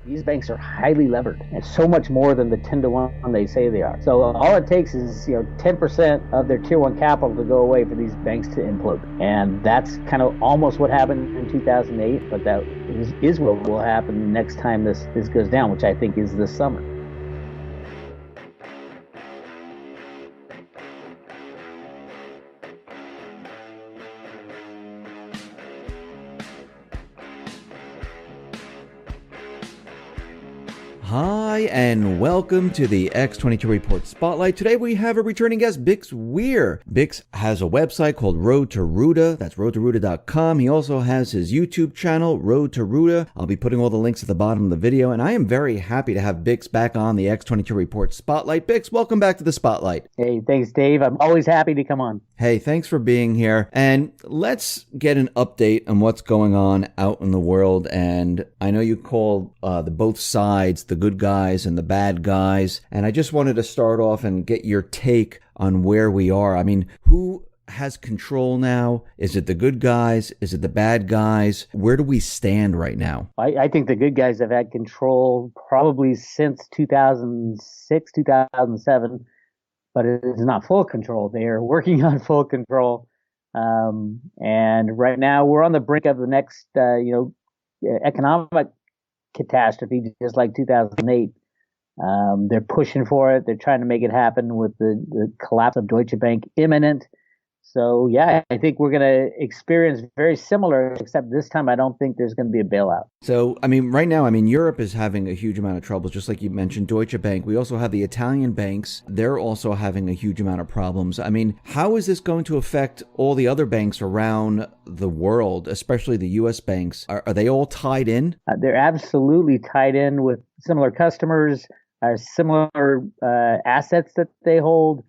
these banks are highly levered, and so much more than the 10-to-1 they say they are. So all it takes is 10% of their tier one capital to go away for these banks to implode, and that's kind of almost what happened in 2008. But that is what will happen next time this goes down, which I think is this summer. Hi, and welcome to the X22 Report Spotlight. Today we have a returning guest, Bix Weir. Bix has a website called Road to Roota. That's roadtoroota.com. He also has his YouTube channel, Road to Roota. I'll be putting all the links at the bottom of the video, and I am very happy to have Bix back on the X22 Report Spotlight. Bix, welcome back to the Spotlight. Hey, thanks, Dave. I'm always happy to come on. Hey, thanks for being here. And let's get an update on what's going on out in the world. And I know you call the both sides, the good guys and the bad guys. And I just wanted to start off and get your take on where we are. I mean, who has control now? Is it the good guys? Is it the bad guys? Where do we stand right now? I think the good guys have had control probably since 2006, 2007. But it is not full control. They are working on full control. And right now we're on the brink of the next, economic catastrophe, just like 2008. They're pushing for it. They're trying to make it happen with the collapse of Deutsche Bank imminent. So, yeah, I think we're going to experience very similar, except this time I don't think there's going to be a bailout. So, I mean, right now, Europe is having a huge amount of troubles, just like you mentioned, Deutsche Bank. We also have the Italian banks. They're also having a huge amount of problems. I mean, how is this going to affect all the other banks around the world, especially the U.S. banks? Are they all tied in? They're absolutely tied in with similar customers, similar assets that they hold,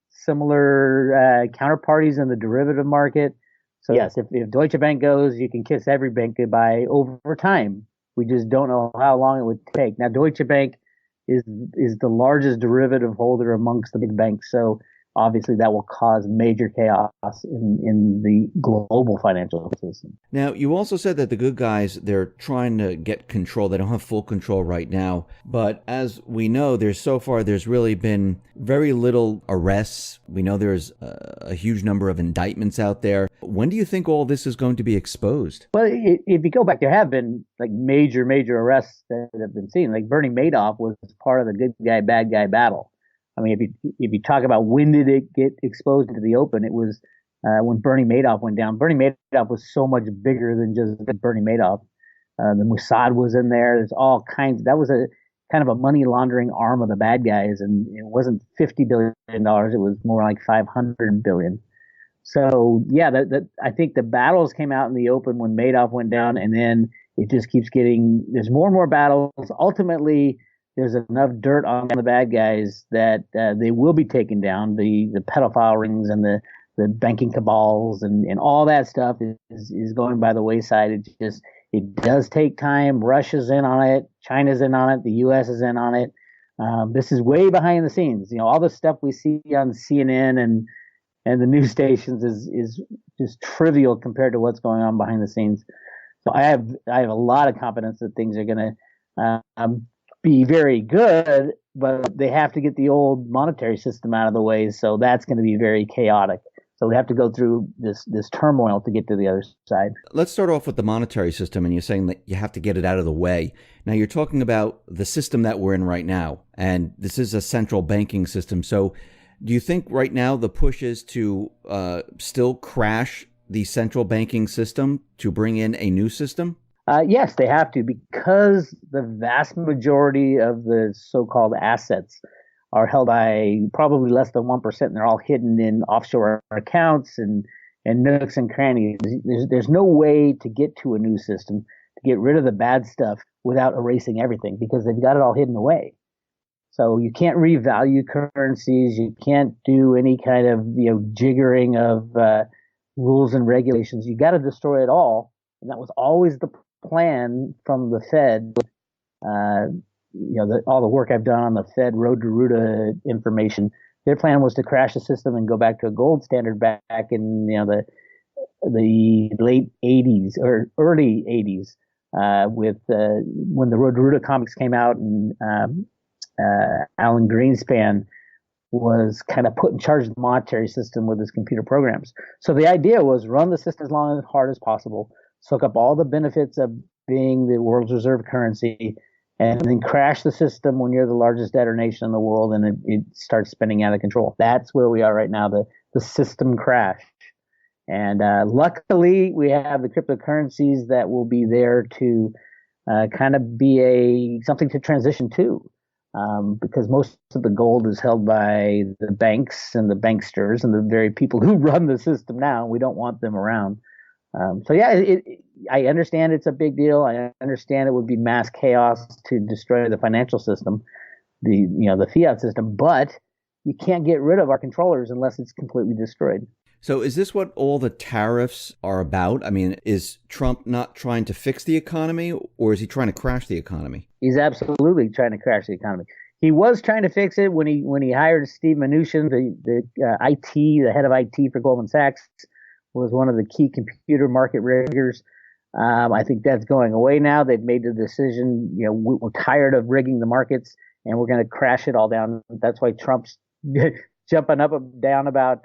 similar counterparties in the derivative market. So yes, if Deutsche Bank goes, you can kiss every bank goodbye over time. We just don't know how long it would take. Now, Deutsche Bank is the largest derivative holder amongst the big banks. So obviously that will cause major chaos in the global financial system. Now, you also said that the good guys, they're trying to get control. They don't have full control right now. But as we know, there's really been very little arrests. We know there's a huge number of indictments out there. When do you think all this is going to be exposed? Well, if you go back, there have been like major arrests that have been seen. Like Bernie Madoff was part of the good guy, bad guy battle. I mean, if you talk about when did it get exposed into the open, it was when Bernie Madoff went down. Bernie Madoff was so much bigger than just Bernie Madoff. The Mossad was in there. There's all kinds. That was a kind of a money laundering arm of the bad guys, and it wasn't $50 billion. It was more like $500 billion. So yeah, I think the battles came out in the open when Madoff went down, and then it just keeps getting. There's more and more battles. Ultimately, there's enough dirt on the bad guys that they will be taken down. The pedophile rings and the banking cabals and all that stuff is going by the wayside. It does take time. Russia's in on it. China's in on it. The U.S. is in on it. This is way behind the scenes. All the stuff we see on CNN and the news stations is just trivial compared to what's going on behind the scenes. So I have a lot of confidence that things are going to be very good, but they have to get the old monetary system out of the way. So that's going to be very chaotic. So we have to go through this turmoil to get to the other side. Let's start off with the monetary system, and you're saying that you have to get it out of the way. Now, you're talking about the system that we're in right now, and this is a central banking system. So do you think right now the push is to still crash the central banking system to bring in a new system? Yes, they have to, because the vast majority of the so-called assets are held by probably less than 1%, and they're all hidden in offshore accounts and nooks and crannies. There's no way to get to a new system, to get rid of the bad stuff without erasing everything, because they've got it all hidden away. So you can't revalue currencies. You can't do any kind of jiggering of rules and regulations. You got to destroy it all, and that was always the plan from the Fed. All the work I've done on the Fed Road to Roota information, their plan was to crash the system and go back to a gold standard back in the late 80s or early 80s. with when the Road to Roota comics came out, and Alan Greenspan was kind of put in charge of the monetary system with his computer programs. So the idea was run the system as long and hard as possible, soak up all the benefits of being the world's reserve currency, and then crash the system when you're the largest debtor nation in the world and it starts spinning out of control. That's where we are right now, the system crash. And luckily, we have the cryptocurrencies that will be there to kind of be something to transition to. Because most of the gold is held by the banks and the banksters and the very people who run the system now. We don't want them around. So yeah, I understand it's a big deal. I understand it would be mass chaos to destroy the financial system, the fiat system, but you can't get rid of our controllers unless it's completely destroyed. So is this what all the tariffs are about? I mean, is Trump not trying to fix the economy, or is he trying to crash the economy? He's absolutely trying to crash the economy. He was trying to fix it when he hired Steve Mnuchin, the head of IT for Goldman Sachs, was one of the key computer market riggers. I think that's going away now. They've made the decision, we're tired of rigging the markets and we're going to crash it all down. That's why Trump's jumping up and down about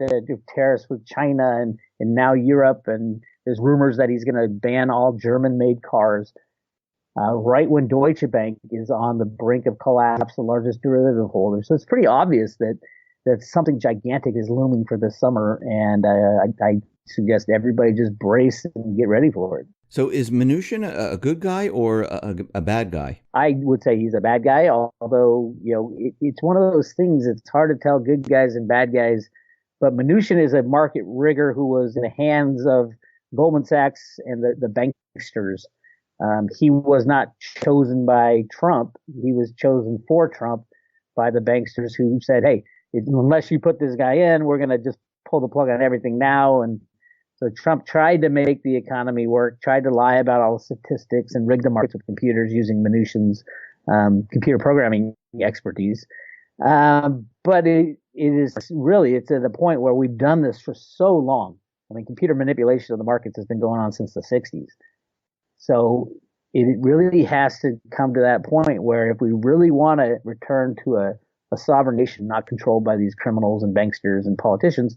tariffs with China and now Europe. And there's rumors that he's going to ban all German-made cars. Right when Deutsche Bank is on the brink of collapse, the largest derivative holder. So it's pretty obvious that something gigantic is looming for this summer. And I suggest everybody just brace and get ready for it. So is Mnuchin a good guy or a bad guy? I would say he's a bad guy, although, it's one of those things. It's hard to tell good guys and bad guys. But Mnuchin is a market rigger who was in the hands of Goldman Sachs and the banksters. He was not chosen by Trump. He was chosen for Trump by the banksters who said, hey, unless you put this guy in, we're going to just pull the plug on everything now. And so Trump tried to make the economy work, tried to lie about all the statistics and rig the markets with computers using Mnuchin's computer programming expertise. But it's at a point where we've done this for so long. I mean, computer manipulation of the markets has been going on since the 60s. So it really has to come to that point where if we really want to return to a sovereign nation not controlled by these criminals and banksters and politicians,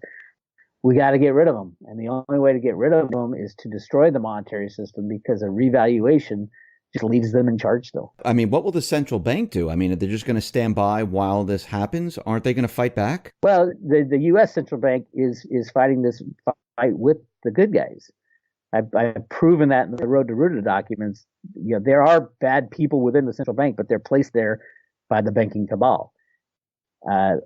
we got to get rid of them. And the only way to get rid of them is to destroy the monetary system, because a revaluation just leaves them in charge still. I mean, what will the central bank do? I mean, they're just going to stand by while this happens? Aren't they going to fight back? Well, the U.S. central bank is fighting this fight with the good guys. I've proven that in the Road to Roota documents. There are bad people within the central bank, but they're placed there by the banking cabal.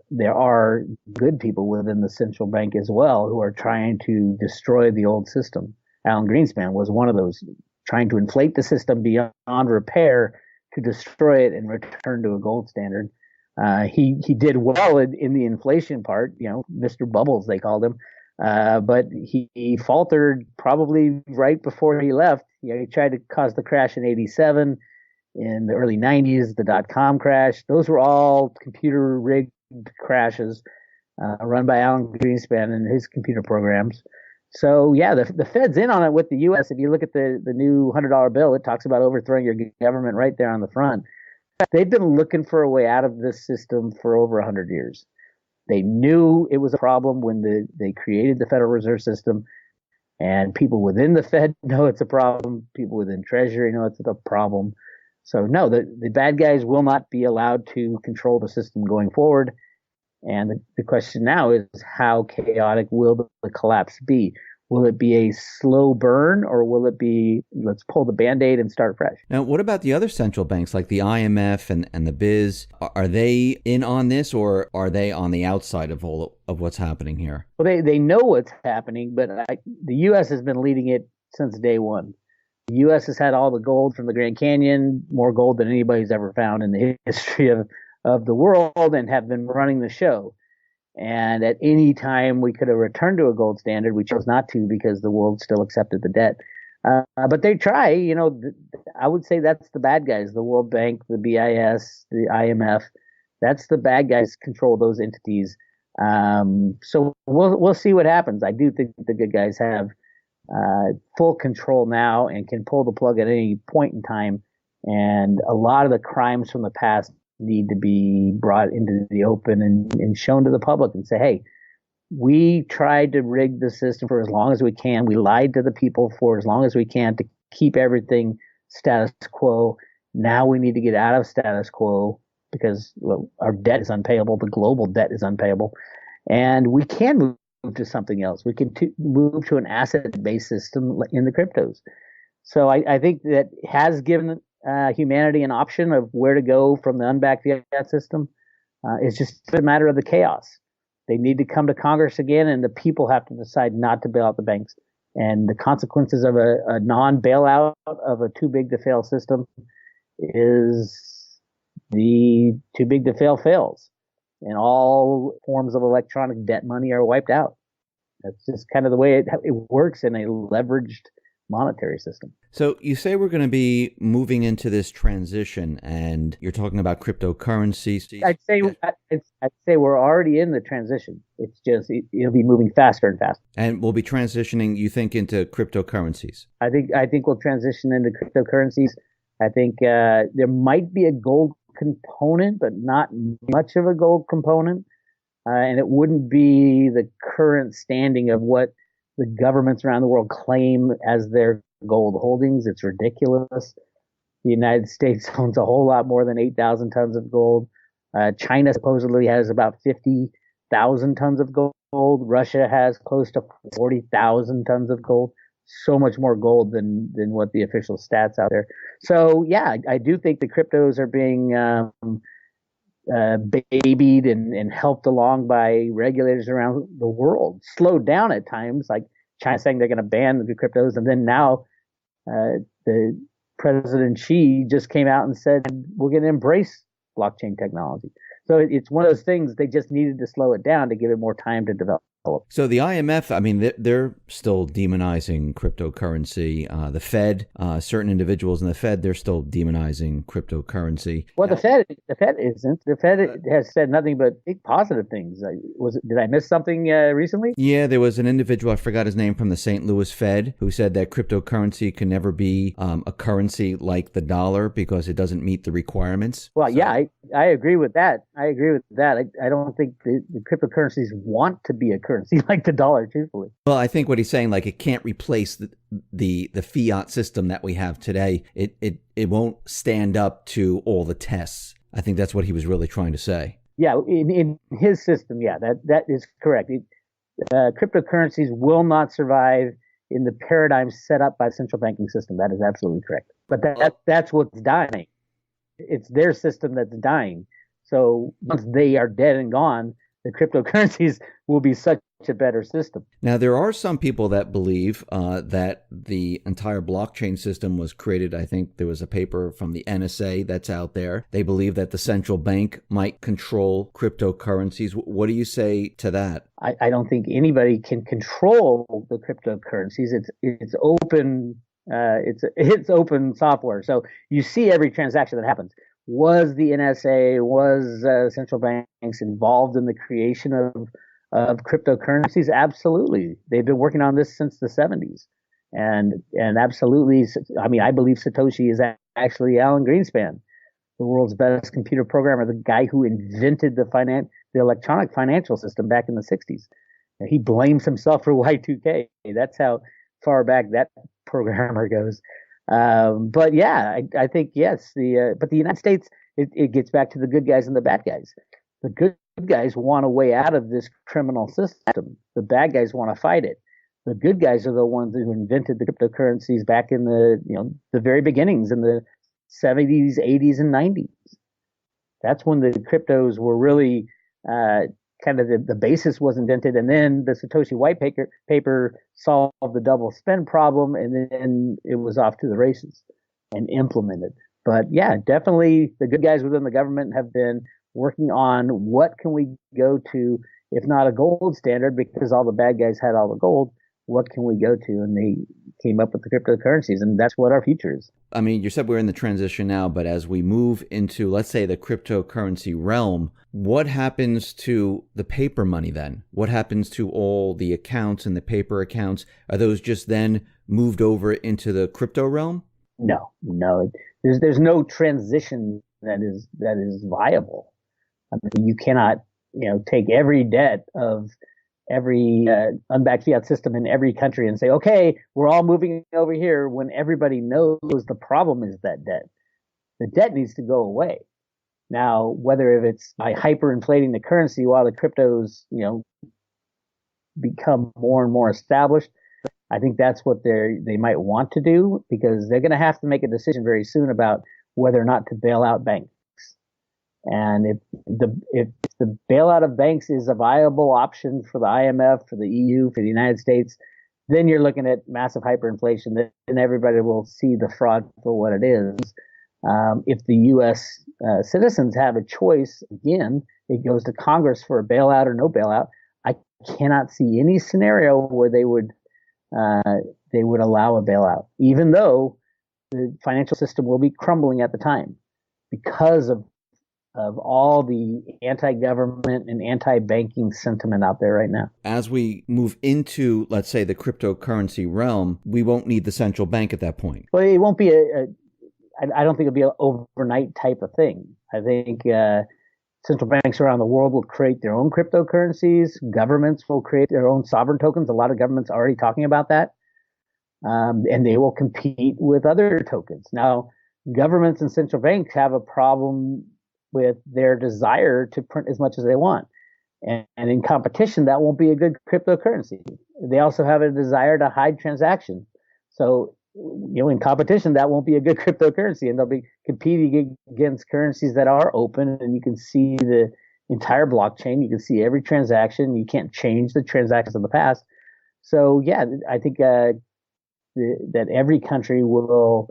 There are good people within the central bank as well who are trying to destroy the old system. Alan Greenspan was one of those, trying to inflate the system beyond repair to destroy it and return to a gold standard. He did well in the inflation part, Mr. Bubbles, they called him. But he faltered probably right before he left. He tried to cause the crash in '87, in the early '90s, the dot-com crash. Those were all computer rigged crashes run by Alan Greenspan and his computer programs. So yeah, the Fed's in on it with the U.S. If you look at the new $100 bill, it talks about overthrowing your government right there on the front. They've been looking for a way out of this system for over 100 years. They knew it was a problem when they created the Federal Reserve System, and people within the Fed know it's a problem. People within Treasury know it's a problem. So no, the bad guys will not be allowed to control the system going forward. And the question now is, how chaotic will the collapse be? Will it be a slow burn, or will it be, let's pull the Band-Aid and start fresh? Now, what about the other central banks like the IMF and the BIS? Are they in on this, or are they on the outside of all of what's happening here? Well, they know what's happening, but the U.S. has been leading it since day one. The U.S. has had all the gold from the Grand Canyon, more gold than anybody's ever found in the history of the world, and have been running the show. And at any time we could have returned to a gold standard. We chose not to because the world still accepted the debt. But they try, I would say that's the bad guys, the World Bank, the BIS, the IMF. That's the bad guys control those entities. So we'll see what happens. I do think the good guys have full control now and can pull the plug at any point in time. And a lot of the crimes from the past need to be brought into the open and shown to the public and say, hey, we tried to rig the system for as long as we can. We lied to the people for as long as we can to keep everything status quo. Now we need to get out of status quo because our debt is unpayable. The global debt is unpayable. And we can move to something else. We can move to an asset-based system in the cryptos. So I think that has given humanity an option of where to go from the unbacked fiat system. It's just a matter of the chaos. They need to come to Congress again, and the people have to decide not to bail out the banks. And the consequences of a non-bailout of a too-big-to-fail system is the too-big-to-fail fails. And all forms of electronic debt money are wiped out. That's just kind of the way it works in a leveraged monetary system. So you say we're going to be moving into this transition, and you're talking about cryptocurrencies. I'd say we're already in the transition. It's just it'll be moving faster and faster. And we'll be transitioning, you think, into cryptocurrencies? I think we'll transition into cryptocurrencies. I think there might be a gold component, but not much of a gold component, and it wouldn't be the current standing of what the governments around the world claim as their gold holdings. It's ridiculous. The United States owns a whole lot more than 8,000 tons of gold. China supposedly has about 50,000 tons of gold. Russia has close to 40,000 tons of gold. So much more gold than what the official stats out there. So yeah, I do think the cryptos are being babied and helped along by regulators around the world, slowed down at times, like China saying they're going to ban the cryptos. And then now the President Xi just came out and said, we're going to embrace blockchain technology. So it's one of those things, they just needed to slow it down to give it more time to develop. So the IMF, I mean, they're still demonizing cryptocurrency. The Fed, certain individuals in the Fed, they're still demonizing cryptocurrency. Well, the Fed isn't. The Fed has said nothing but positive things. Did I miss something recently? Yeah, there was an individual, I forgot his name, from the St. Louis Fed, who said that cryptocurrency can never be a currency like the dollar because it doesn't meet the requirements. Well, yeah, I agree with that. I don't think the cryptocurrencies want to be a currency like the dollar, truthfully. Well, I think what he's saying, like, it can't replace the fiat system that we have today. It won't stand up to all the tests. I think that's what he was really trying to say. Yeah, in his system, yeah, that is correct. Cryptocurrencies will not survive in the paradigm set up by the central banking system. That is absolutely correct. But that's what's dying. It's their system that's dying. So once they are dead and gone, the cryptocurrencies will be such a better system. Now, there are some people that believe that the entire blockchain system was created. I think there was a paper from the NSA that's out there. They believe that the central bank might control cryptocurrencies. What do you say to that? I don't think anybody can control the cryptocurrencies. It's open. It's open software. So you see every transaction that happens. Was the NSA, was central banks involved in the creation of cryptocurrencies? Absolutely. They've been working on this since the 70s. And absolutely, I mean, I believe Satoshi is actually Alan Greenspan, the world's best computer programmer, the guy who invented the electronic financial system back in the 60s. And he blames himself for Y2K. That's how far back that programmer goes. But yeah, I think yes. But the United States, it gets back to the good guys and the bad guys. The good guys want a way out of this criminal system. The bad guys want to fight it. The good guys are the ones who invented the cryptocurrencies back in the very beginnings in the 70s, 80s, and 90s. That's when the cryptos were really kind of the basis was invented, and then the Satoshi white paper solved the double spend problem, and then it was off to the races and implemented. But yeah, definitely the good guys within the government have been working on what can we go to, if not a gold standard, because all the bad guys had all the gold, what can we go to? And came up with the cryptocurrencies, and that's what our future is. I mean, you said we're in the transition now, but as we move into, let's say, the cryptocurrency realm, what happens to the paper money then? What happens to all the accounts and the paper accounts? Are those just then moved over into the crypto realm? No. There's no transition that is viable. I mean, you cannot, take every debt of every unbacked fiat system in every country and say, okay, we're all moving over here, when everybody knows the problem is that debt. The debt needs to go away. Now, whether if it's by hyperinflating the currency while the cryptos, become more and more established, I think that's what they might want to do, because they're going to have to make a decision very soon about whether or not to bail out banks. And if the bailout of banks is a viable option for the IMF, for the EU, for the United States, then you're looking at massive hyperinflation. Then everybody will see the fraud for what it is. If the U.S. Citizens have a choice, again, it goes to Congress for a bailout or no bailout. I cannot see any scenario where they would allow a bailout, even though the financial system will be crumbling at the time because of all the anti-government and anti-banking sentiment out there right now. As we move into, let's say, the cryptocurrency realm, we won't need the central bank at that point. Well, it won't be I don't think it'll be an overnight type of thing. I think central banks around the world will create their own cryptocurrencies. Governments will create their own sovereign tokens. A lot of governments are already talking about that. And they will compete with other tokens. Now, governments and central banks have a problem with their desire to print as much as they want. And in competition, that won't be a good cryptocurrency. They also have a desire to hide transactions. So, in competition, that won't be a good cryptocurrency. And they'll be competing against currencies that are open, and you can see the entire blockchain. You can see every transaction. You can't change the transactions of the past. So, yeah, I think that every country will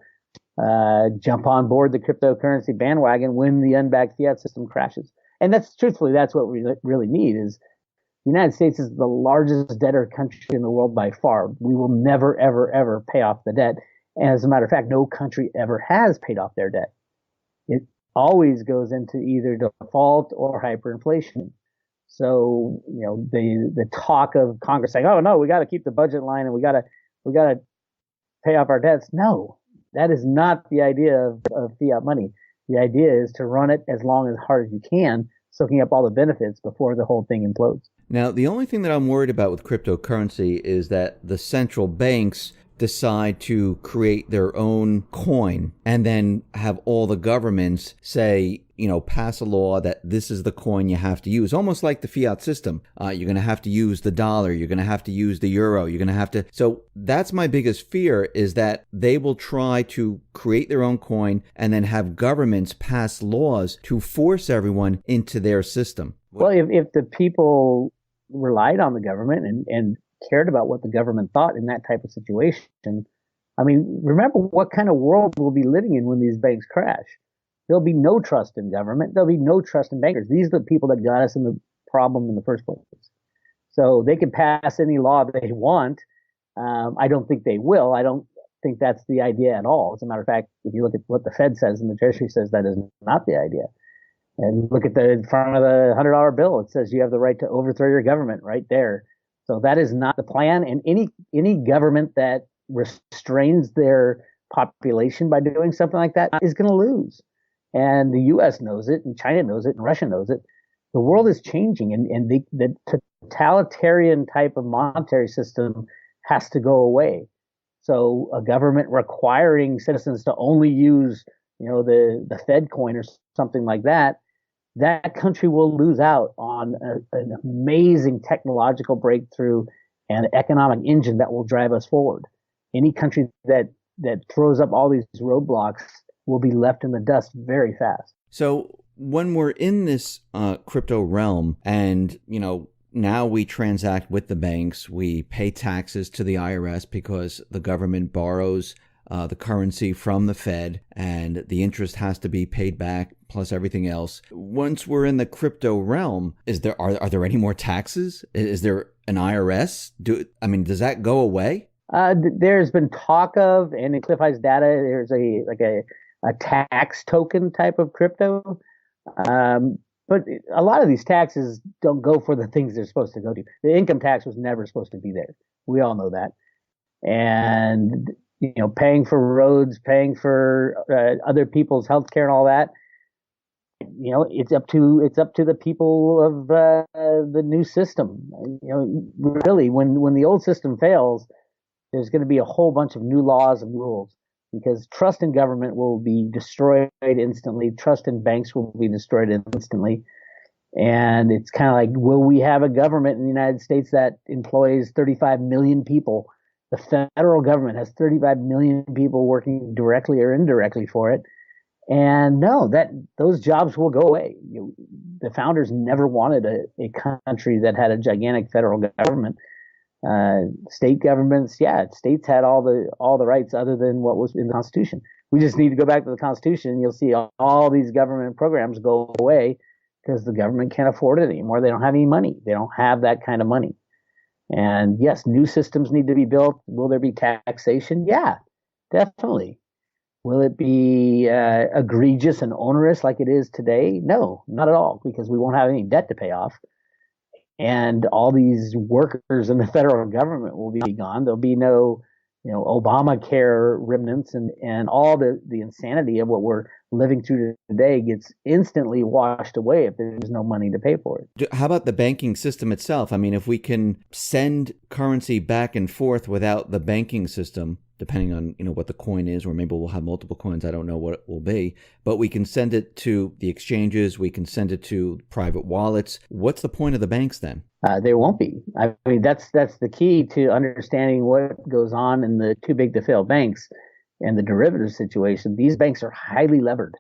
jump on board the cryptocurrency bandwagon when the unbacked fiat system crashes. And that's what we really need. Is the United States is the largest debtor country in the world by far. We will never, ever, ever pay off the debt. And as a matter of fact, no country ever has paid off their debt. It always goes into either default or hyperinflation. So, the talk of Congress saying, "Oh no, we got to keep the budget line and we got to pay off our debts." No. That is not the idea of fiat money. The idea is to run it as hard as you can, soaking up all the benefits before the whole thing implodes. Now, the only thing that I'm worried about with cryptocurrency is that the central banks decide to create their own coin and then have all the governments say, pass a law that this is the coin you have to use. Almost like the fiat system. You're going to have to use the dollar. You're going to have to use the euro. You're going to have to. So that's my biggest fear, is that they will try to create their own coin and then have governments pass laws to force everyone into their system. Well, if the people relied on the government and cared about what the government thought in that type of situation, I mean, remember what kind of world we'll be living in when these banks crash. There'll be no trust in government. There'll be no trust in bankers. These are the people that got us in the problem in the first place. So they can pass any law they want. I don't think they will. I don't think that's the idea at all. As a matter of fact, if you look at what the Fed says and the Treasury says, that is not the idea. And look at the front of the $100 bill. It says you have the right to overthrow your government right there. So that is not the plan. And any government that restrains their population by doing something like that is going to lose. And the U.S. knows it, and China knows it, and Russia knows it. The world is changing, and the totalitarian type of monetary system has to go away. So a government requiring citizens to only use, the Fed coin or something like that, that country will lose out on an amazing technological breakthrough and economic engine that will drive us forward. Any country that throws up all these roadblocks will be left in the dust very fast. So when we're in this crypto realm and, now we transact with the banks, we pay taxes to the IRS because the government borrows the currency from the Fed and the interest has to be paid back plus everything else. Once we're in the crypto realm, are there any more taxes? Is there an IRS? Does that go away? There's been talk of, and in Cliff High's data, there's a tax token type of crypto. But a lot of these taxes don't go for the things they're supposed to go to. The income tax was never supposed to be there. We all know that. And paying for roads, paying for other people's health care and all that. It's up to the people of the new system. Really, when the old system fails, there's going to be a whole bunch of new laws and rules because trust in government will be destroyed instantly. Trust in banks will be destroyed instantly. And it's kind of like, will we have a government in the United States that employs 35 million people? The federal government has 35 million people working directly or indirectly for it. And no, those jobs will go away. The founders never wanted a country that had a gigantic federal government. State governments, yeah, states had all the rights other than what was in the Constitution. We just need to go back to the Constitution, and you'll see all these government programs go away because the government can't afford it anymore. They don't have any money. They don't have that kind of money. And yes, new systems need to be built. Will there be taxation? Yeah, definitely. Will it be egregious and onerous like it is today? No, not at all, because we won't have any debt to pay off. And all these workers in the federal government will be gone. There'll be no, Obamacare remnants, and all the insanity of what we're living through today gets instantly washed away if there's no money to pay for it. How about the banking system itself? I mean, if we can send currency back and forth without the banking system, depending on what the coin is, or maybe we'll have multiple coins. I don't know what it will be, but we can send it to the exchanges. We can send it to private wallets. What's the point of the banks then? There won't be. I mean, that's the key to understanding what goes on in the too big to fail banks and the derivative situation. These banks are highly levered,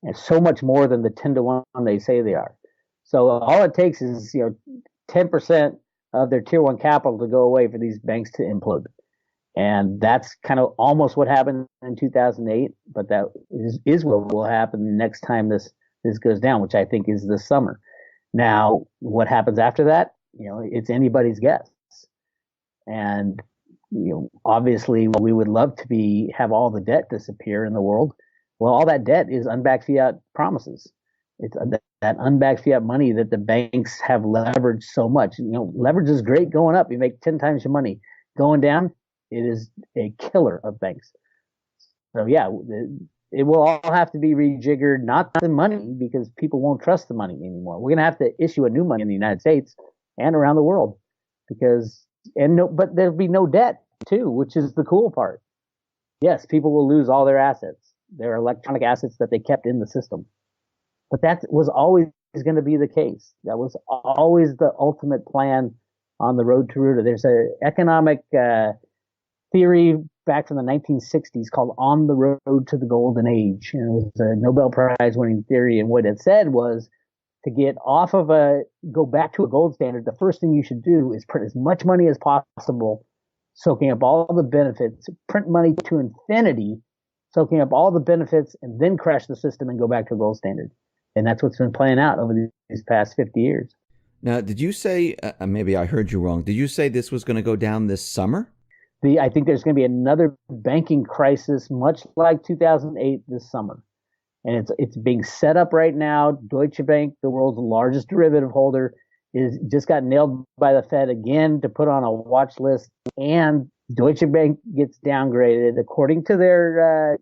and so much more than the 10-to-1 they say they are. So all it takes is 10% of their tier one capital to go away for these banks to implode. And that's kind of almost what happened in 2008, but that is what will happen next time this goes down, which I think is this summer. Now, what happens after that? It's anybody's guess. And obviously, we would love to have all the debt disappear in the world. Well, all that debt is unbacked fiat promises. It's that unbacked fiat money that the banks have leveraged so much. Leverage is great going up. You make 10 times your money. Going down, it is a killer of banks. So yeah, it will all have to be rejiggered, not the money, because people won't trust the money anymore. We're going to have to issue a new money in the United States and around the world but there'll be no debt too, which is the cool part. Yes, people will lose all their assets, their electronic assets that they kept in the system. But that was always going to be the case. That was always the ultimate plan on the road to Roota. There's an economic theory back from the 1960s called On the Road to the Golden Age. And it was a Nobel Prize winning theory. And what it said was to go back to a gold standard, the first thing you should do is print as much money as possible, soaking up all the benefits, print money to infinity, soaking up all the benefits, and then crash the system and go back to a gold standard. And that's what's been playing out over these past 50 years. Now, did you say, maybe I heard you wrong, did you say this was going to go down this summer? I think there's going to be another banking crisis, much like 2008 this summer. And it's being set up right now. Deutsche Bank, the world's largest derivative holder, just got nailed by the Fed again to put on a watch list. And Deutsche Bank gets downgraded according to their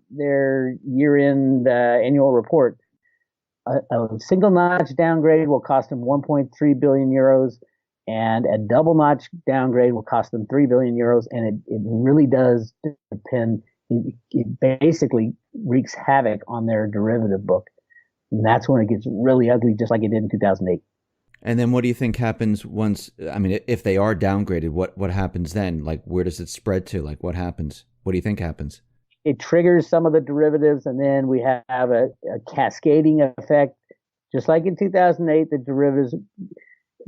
year-end annual report. A single notch downgrade will cost them 1.3 billion euros, and a double notch downgrade will cost them 3 billion euros. And it really does depend. It basically wreaks havoc on their derivative book. And that's when it gets really ugly, just like it did in 2008. And then what do you think happens once, if they are downgraded, what happens then? Like, where does it spread to? Like, what happens? What do you think happens? It triggers some of the derivatives, and then we have a cascading effect. Just like in 2008, the derivatives,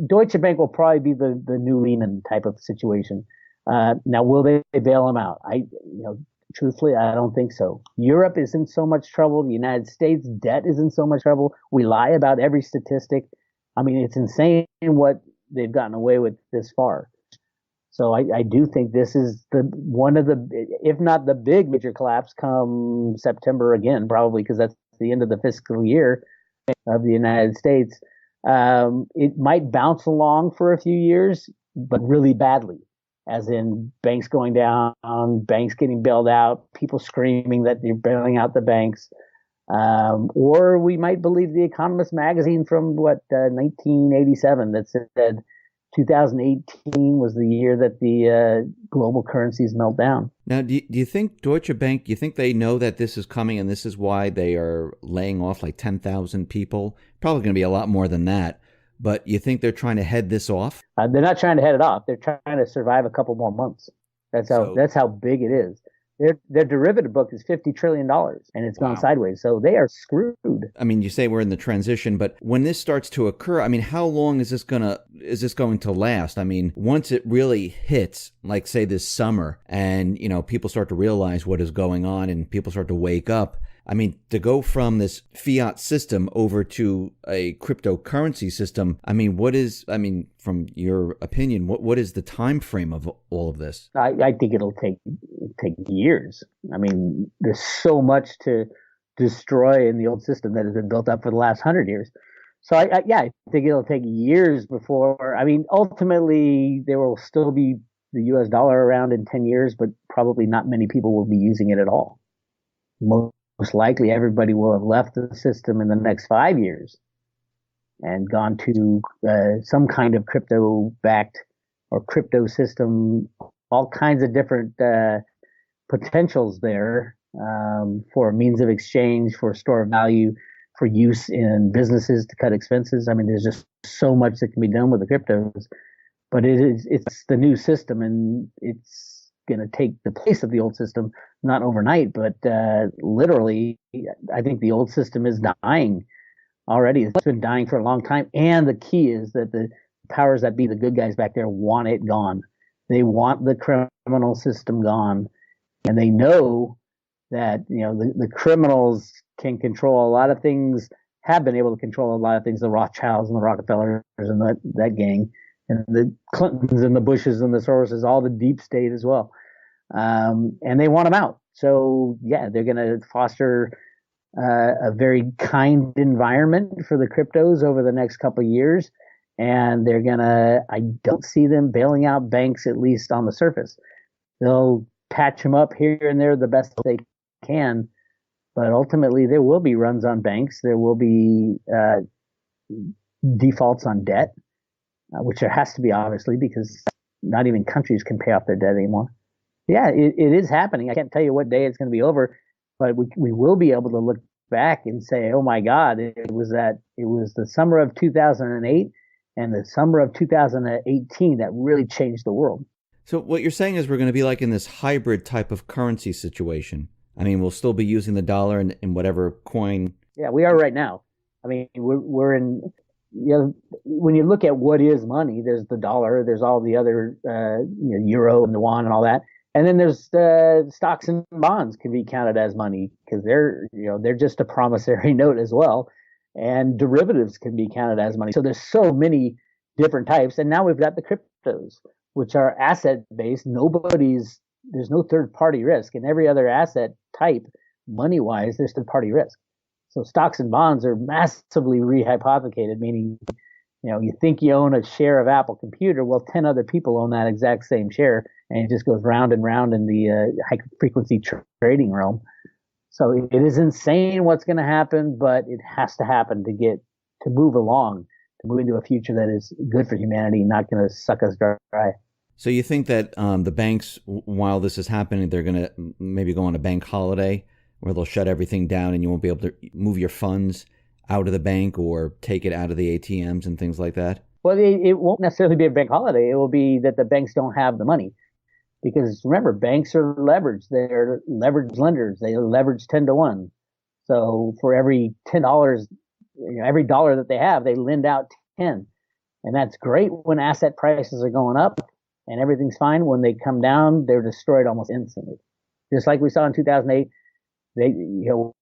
Deutsche Bank will probably be the new Lehman type of situation. Now, will they bail them out? Truthfully, I don't think so. Europe is in so much trouble. The United States debt is in so much trouble. We lie about every statistic. I mean, it's insane what they've gotten away with this far. So I do think this is the one of the, if not the big major collapse come September again, probably because that's the end of the fiscal year of the United States. It might bounce along for a few years, but really badly, as in banks going down, banks getting bailed out, people screaming that they're bailing out the banks. Or we might believe the Economist magazine from 1987 that said 2018 was the year that the global currencies melt down. Now, do you think Deutsche Bank, you think they know that this is coming and this is why they are laying off like 10,000 people? Probably going to be a lot more than that. But you think they're trying to head this off? They're not trying to head it off. They're trying to survive a couple more months. That's how big it is. Their derivative book is $50 trillion and it's gone sideways. So they are screwed. I mean, you say we're in the transition, but when this starts to occur, I mean, how long is this going to last? I mean, once it really hits, like say this summer, and people start to realize what is going on and people start to wake up. I mean, to go from this fiat system over to a cryptocurrency system, I mean, from your opinion, what is the time frame of all of this? I think it'll take years. I mean, there's so much to destroy in the old system that has been built up for the last 100 years. So I think it'll take years before. I mean, ultimately, there will still be the U.S. dollar around in 10 years, but probably not many people will be using it at all. Most likely everybody will have left the system in the next 5 years and gone to some kind of crypto-backed or crypto system, all kinds of different potentials there for a means of exchange, for store of value, for use in businesses to cut expenses. I mean, there's just so much that can be done with the cryptos, but it's the new system and it's going to take the place of the old system, not overnight, but literally. I think the old system is dying already. It's been dying for a long time. And the key is that the powers that be, the good guys back there, want it gone. They want the criminal system gone. And they know that, the criminals can control a lot of things, have been able to control a lot of things, the Rothschilds and the Rockefellers and that gang, and the Clintons and the Bushes and the Soroses, all the deep state as well. And they want them out. So, they're going to foster a very kind environment for the cryptos over the next couple of years. And I don't see them bailing out banks, at least on the surface. They'll patch them up here and there the best they can. But ultimately, there will be runs on banks. There will be defaults on debt, which there has to be, obviously, because not even countries can pay off their debt anymore. Yeah, it is happening. I can't tell you what day it's going to be over, but we will be able to look back and say, oh my God, it was the summer of 2008 and the summer of 2018 that really changed the world. So what you're saying is we're going to be like in this hybrid type of currency situation. I mean, we'll still be using the dollar in whatever coin. Yeah, we are right now. I mean, we're in. When you look at what is money, there's the dollar, there's all the other euro and the yuan and all that. And then there's stocks and bonds can be counted as money because they're just a promissory note as well. And derivatives can be counted as money. So there's so many different types. And now we've got the cryptos, which are asset based. There's no third party risk. In every other asset type, money wise, there's third party risk. So stocks and bonds are massively rehypothecated, meaning, you think you own a share of Apple Computer. Well, 10 other people own that exact same share. And it just goes round and round in the high frequency trading realm. So it is insane what's going to happen, but it has to happen to move along, to move into a future that is good for humanity, not going to suck us dry. So you think that the banks, while this is happening, they're going to maybe go on a bank holiday where they'll shut everything down and you won't be able to move your funds out of the bank or take it out of the ATMs and things like that? Well, it won't necessarily be a bank holiday. It will be that the banks don't have the money. Because remember, banks are leveraged. They're leveraged lenders. They leverage 10 to 1. So for every $10, every dollar that they have, they lend out 10. And that's great when asset prices are going up and everything's fine. When they come down, they're destroyed almost instantly. Just like we saw in 2008. The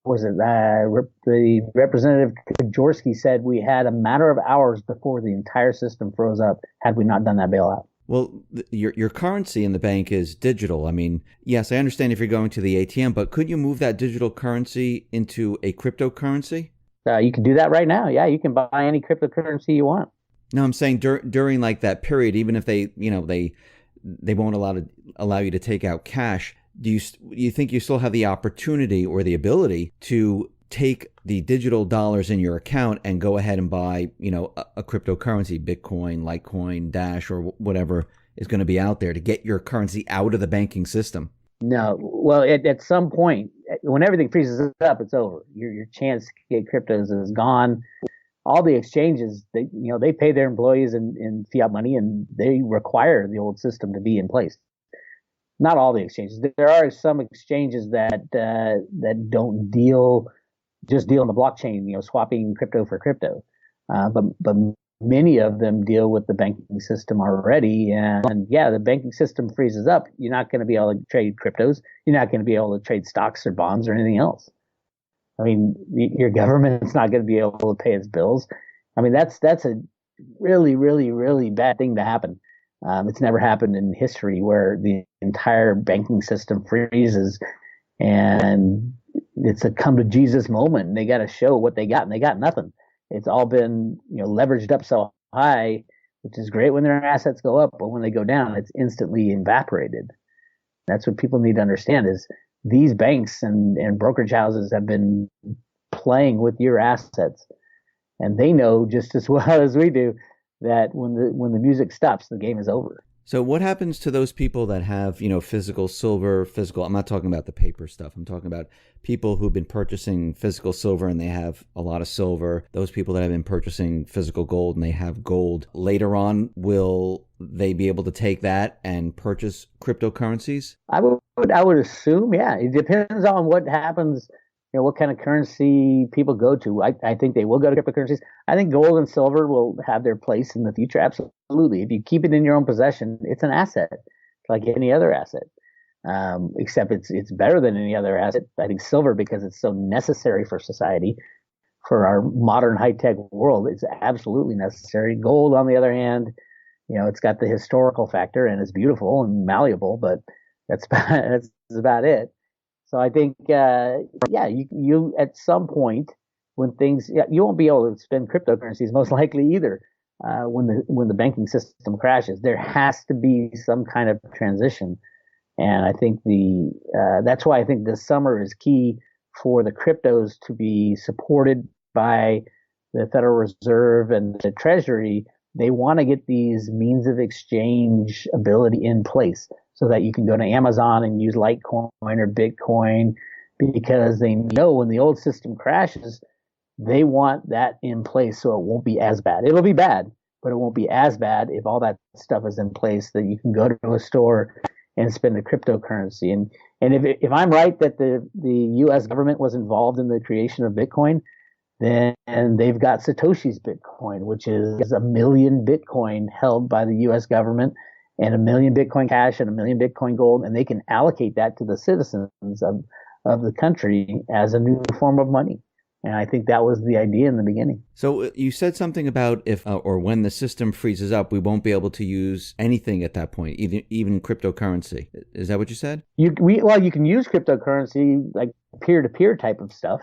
Representative Jaworski said we had a matter of hours before the entire system froze up had we not done that bailout. Well, your currency in the bank is digital. I mean, yes, I understand if you're going to the ATM, but could you move that digital currency into a cryptocurrency? You can do that right now. Yeah, you can buy any cryptocurrency you want. No, I'm saying during like that period, even if they won't allow you to take out cash. Do you think you still have the opportunity or the ability to take the digital dollars in your account and go ahead and buy, a cryptocurrency, Bitcoin, Litecoin, Dash, or whatever is going to be out there to get your currency out of the banking system? No, well, at some point, when everything freezes up, it's over. Your chance to get cryptos is gone. All the exchanges, they pay their employees in fiat money, and they require the old system to be in place. Not all the exchanges. There are some exchanges that don't just deal in the blockchain, swapping crypto for crypto. But many of them deal with the banking system already. And yeah, the banking system freezes up. You're not going to be able to trade cryptos. You're not going to be able to trade stocks or bonds or anything else. I mean, your government's not going to be able to pay its bills. I mean, that's a really, really, really bad thing to happen. It's never happened in history where the entire banking system freezes, and it's a come to Jesus moment. And they got to show what they got, and they got nothing. It's all been, leveraged up so high, which is great when their assets go up, but when they go down, it's instantly evaporated. That's what people need to understand is these banks and brokerage houses have been playing with your assets, and they know just as well as we do that when the music stops, the game is over. So what happens to those people that have, physical silver, I'm not talking about the paper stuff. I'm talking about people who've been purchasing physical silver and they have a lot of silver. Those people that have been purchasing physical gold and they have gold. Later on, will they be able to take that and purchase cryptocurrencies? I would assume, yeah. It depends on what happens, what kind of currency people go to. I think they will go to cryptocurrencies. I think gold and silver will have their place in the future. Absolutely. If you keep it in your own possession, it's an asset like any other asset. Except it's better than any other asset. I think silver, because it's so necessary for society, for our modern high-tech world, it's absolutely necessary. Gold, on the other hand, it's got the historical factor and it's beautiful and malleable, but that's about it. So I think, you at some point when you won't be able to spend cryptocurrencies most likely either. When the banking system crashes, there has to be some kind of transition. And I think that's why I think this summer is key for the cryptos to be supported by the Federal Reserve and the Treasury. They want to get these means of exchange ability in place so that you can go to Amazon and use Litecoin or Bitcoin, because they know when the old system crashes, they want that in place so it won't be as bad. It'll be bad, but it won't be as bad if all that stuff is in place that you can go to a store and spend a cryptocurrency. And if I'm right that the U.S. government was involved in the creation of Bitcoin, then they've got Satoshi's Bitcoin, which is 1 million Bitcoin held by the U.S. government, and 1 million Bitcoin cash and 1 million Bitcoin gold, and they can allocate that to the citizens of the country as a new form of money. And I think that was the idea in the beginning. So you said something about if or when the system freezes up, we won't be able to use anything at that point, even cryptocurrency. Is that what you said? You can use cryptocurrency like peer-to-peer type of stuff,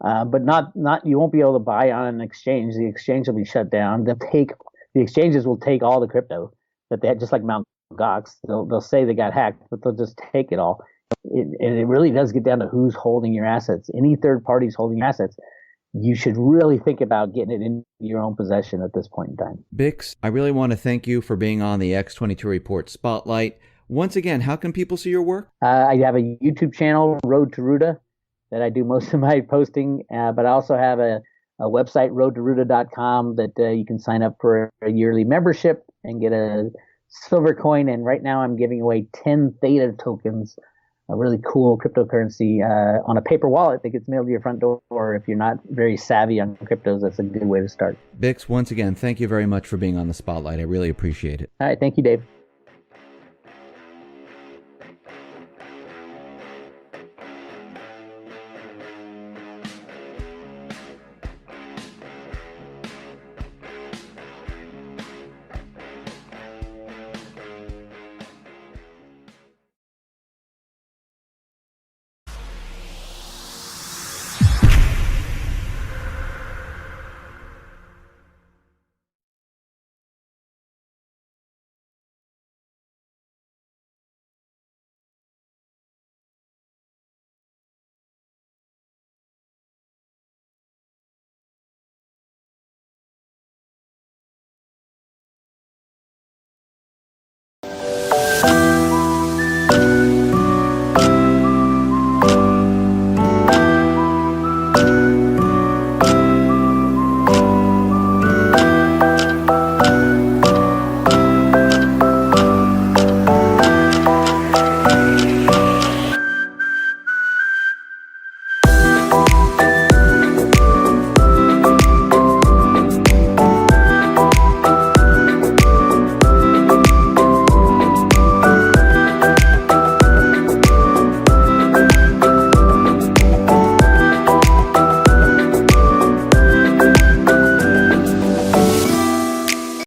but not you won't be able to buy on an exchange. The exchange will be shut down. The exchanges will take all the crypto that they had, just like Mt. Gox. They'll say they got hacked, but they'll just take it all. And it really does get down to who's holding your assets. Any third party's holding your assets, you should really think about getting it in your own possession at this point in time. Bix, I really want to thank you for being on the X22 Report Spotlight. Once again, how can people see your work? I have a YouTube channel, Road to Roota, that I do most of my posting, but I also have a website, roadtoroota.com, that you can sign up for a yearly membership and get a silver coin. And right now I'm giving away 10 Theta tokens, a really cool cryptocurrency, on a paper wallet that gets mailed to your front door. If you're not very savvy on cryptos, that's a good way to start. Bix, once again, thank you very much for being on the Spotlight. I really appreciate it. All right. Thank you, Dave. Bye.